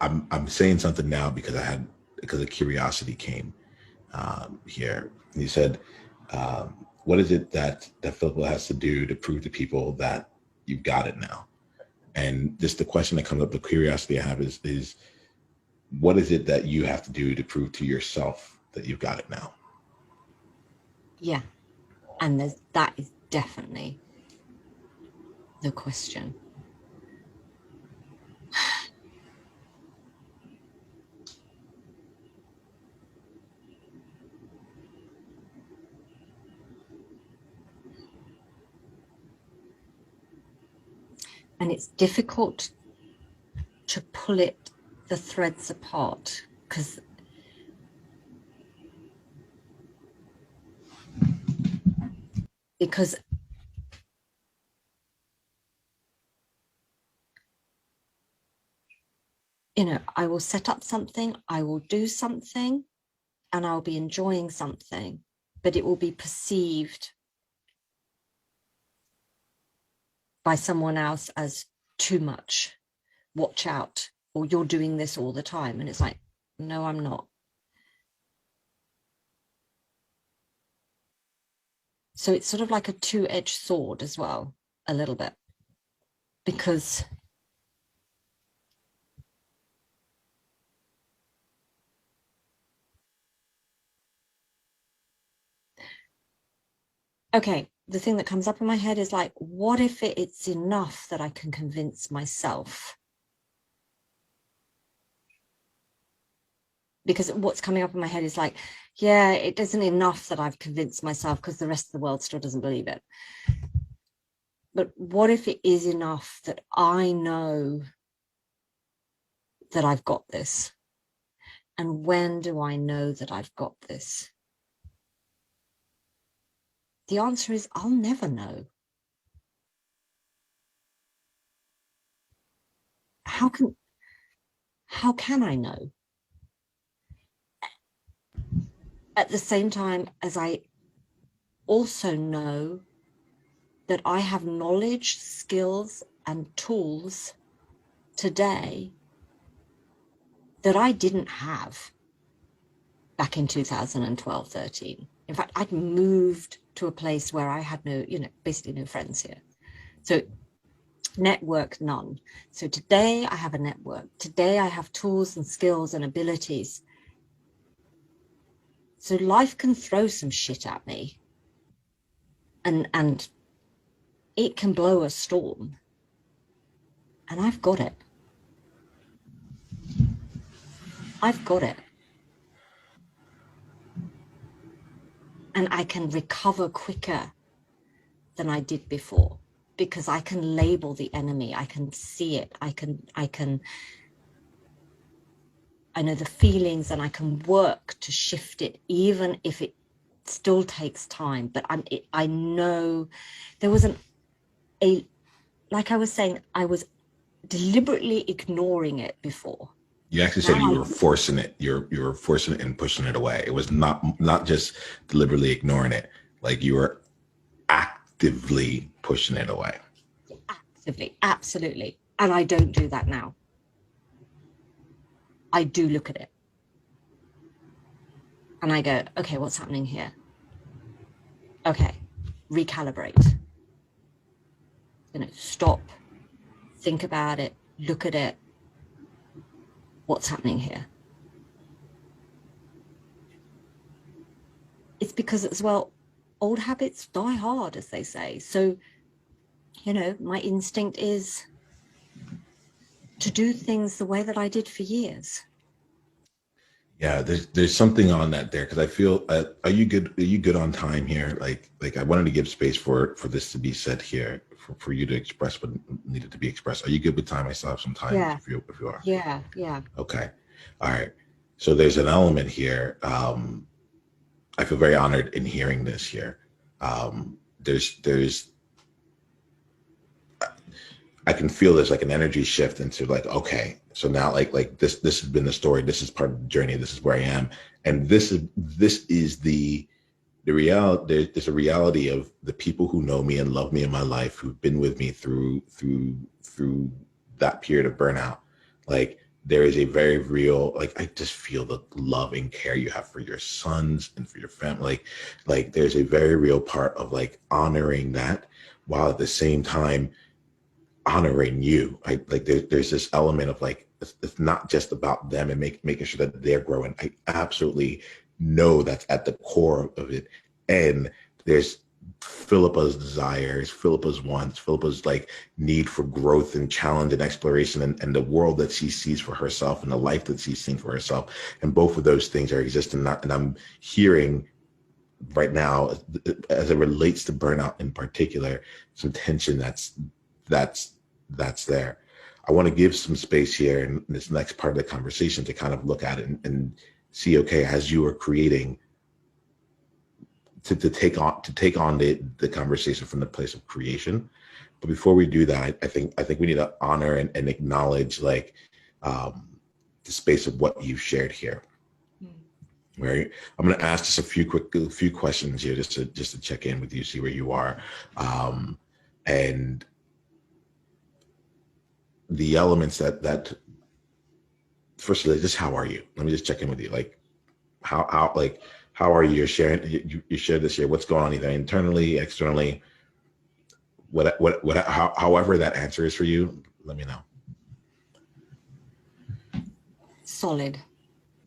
I'm saying something now because because of curiosity came here. And you said, what is it that Philippa has to do to prove to people that you've got it now? And just the question that comes up, the curiosity I have is what is it that you have to do to prove to yourself that you've got it now? Yeah. And that is definitely the question. And it's difficult to pull the threads apart because I will set up something, I will do something, and I'll be enjoying something, but it will be perceived by someone else as too much. Watch out, or you're doing this all the time. And it's like, no, I'm not. So it's sort of like a two-edged sword as well, a little bit, because okay, the thing that comes up in my head is like, what if it's enough that I can convince myself? Because what's coming up in my head is like, yeah, it isn't enough that I've convinced myself because the rest of the world still doesn't believe it. But what if it is enough that I know that I've got this? And when do I know that I've got this? The answer is I'll never know. How can I know? At the same time as I also know that I have knowledge, skills, and tools today that I didn't have back in 2012, 13. In fact, I'd moved to a place where I had basically no friends here. So network, none. So today I have a network. Today I have tools and skills and abilities. So life can throw some shit at me. And it can blow a storm. And I've got it. I've got it. And I can recover quicker than I did before because I can label the enemy. I can see it. I know the feelings and I can work to shift it, even if it still takes time. But I know there wasn't like I was saying, I was deliberately ignoring it before. You actually said you were forcing it. You were forcing it and pushing it away. It was not just deliberately ignoring it. Like you were actively pushing it away. Actively, absolutely. And I don't do that now. I do look at it. And I go, okay, what's happening here? Okay, recalibrate. Stop, think about it, look at it. What's happening here? It's because as well, old habits die hard, as they say. So, my instinct is to do things the way that I did for years. Yeah, there's something on that there because I feel. Are you good? Are you good on time here? Like I wanted to give space for this to be said here, for you to express what needed to be expressed. Are you good with time? I still have some time. Yeah. If you are. Yeah. Okay. All right. So there's an element here. I feel very honored in hearing this here. There's I can feel there's like an energy shift into like, okay, so now like this has been the story. This is part of the journey. This is where I am, and this is the reality. There's a reality of the people who know me and love me in my life, who've been with me through that period of burnout. Like there is a very real, like, I just feel the love and care you have for your sons and for your family. Like there's a very real part of like honoring that while at the same time honoring you. Like there's this element of like, it's not just about them and making sure that they're growing. I absolutely know that's at the core of it. And there's Philippa's desires, Philippa's wants, Philippa's like need for growth and challenge and exploration, and the world that she sees for herself and the life that she's seen for herself. And both of those things are existing. And I'm hearing right now, as it relates to burnout in particular, some tension that's there. I want to give some space here in this next part of the conversation to kind of look at it and see, okay, as you are creating, to take on the conversation from the place of creation. But before we do that, I think we need to honor and acknowledge like the space of what you've shared here. Right. I'm going to ask just a few questions here just to check in with you, see where you are, and the elements that firstly, just how are you? Let me just check in with you. Like how are you? You're sharing, you shared this here. What's going on either internally, externally, however that answer is for you, let me know. Solid.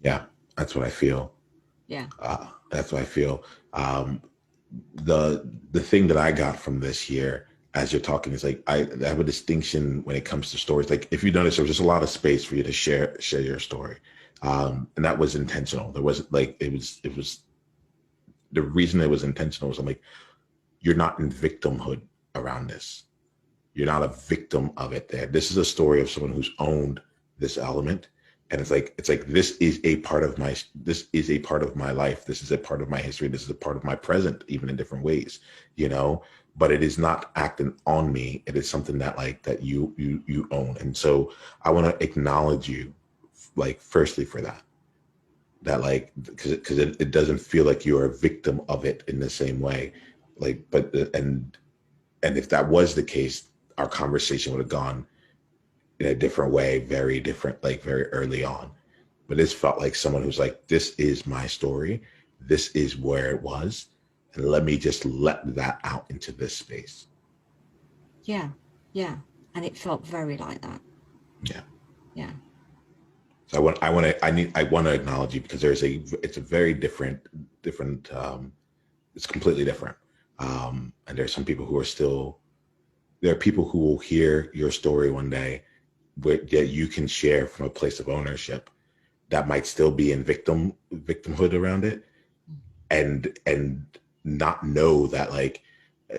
Yeah, that's what I feel. Yeah. That's what I feel. The thing that I got from this here as you're talking is like, I have a distinction when it comes to stories. Like if you notice, there was just a lot of space for you to share your story. And that was intentional. There wasn't like, it was the reason it was intentional was I'm like, you're not in victimhood around this. You're not a victim of it there. This is a story of someone who's owned this element. And it's like, this is a part of my life. This is a part of my history. This is a part of my present, even in different ways, but it is not acting on me. It is something that you own. And so I want to acknowledge you, like, firstly for that like, because it doesn't feel like you're a victim of it in the same way. Like, but, and if that was the case, our conversation would have gone in a different way, very different, like very early on. But this felt like someone who's like, this is my story. This is where it was. And let me just let that out into this space. Yeah. Yeah. And it felt very like that. Yeah. Yeah. So I want to acknowledge you because it's a very different, it's completely different. And there's some people who are there are people who will hear your story one day that you can share from a place of ownership that might still be in victimhood around it, and not know that, like,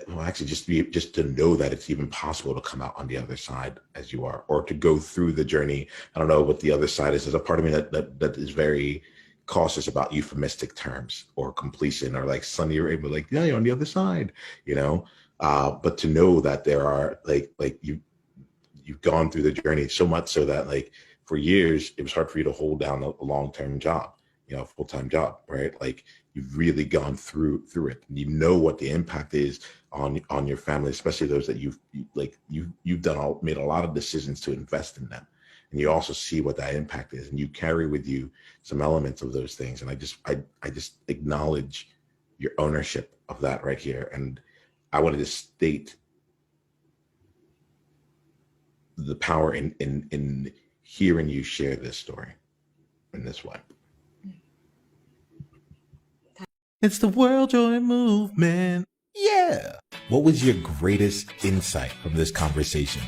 well, actually just to know that it's even possible to come out on the other side as you are, or to go through the journey. I don't know what the other side is. There's a part of me that is very cautious about euphemistic terms or completion, or like Sunny Rainbow, like, yeah, you're on the other side, but to know that there are like you've gone through the journey so much so that, like, for years it was hard for you to hold down a long-term job, a full-time job, right? Like, you've really gone through it, and you know what the impact is on your family, especially those that you've made a lot of decisions to invest in them, and you also see what that impact is, and you carry with you some elements of those things. And I just acknowledge your ownership of that right here. And I wanted to state the power in hearing you share this story in this way. It's the World Joy Movement. Yeah. What was your greatest insight from this conversation?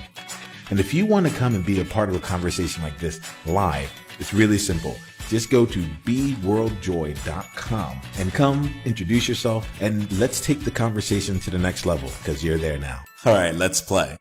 And if you want to come and be a part of a conversation like this live, it's really simple. Just go to beworldjoy.com and come introduce yourself, and let's take the conversation to the next level, because you're there now. All right, let's play.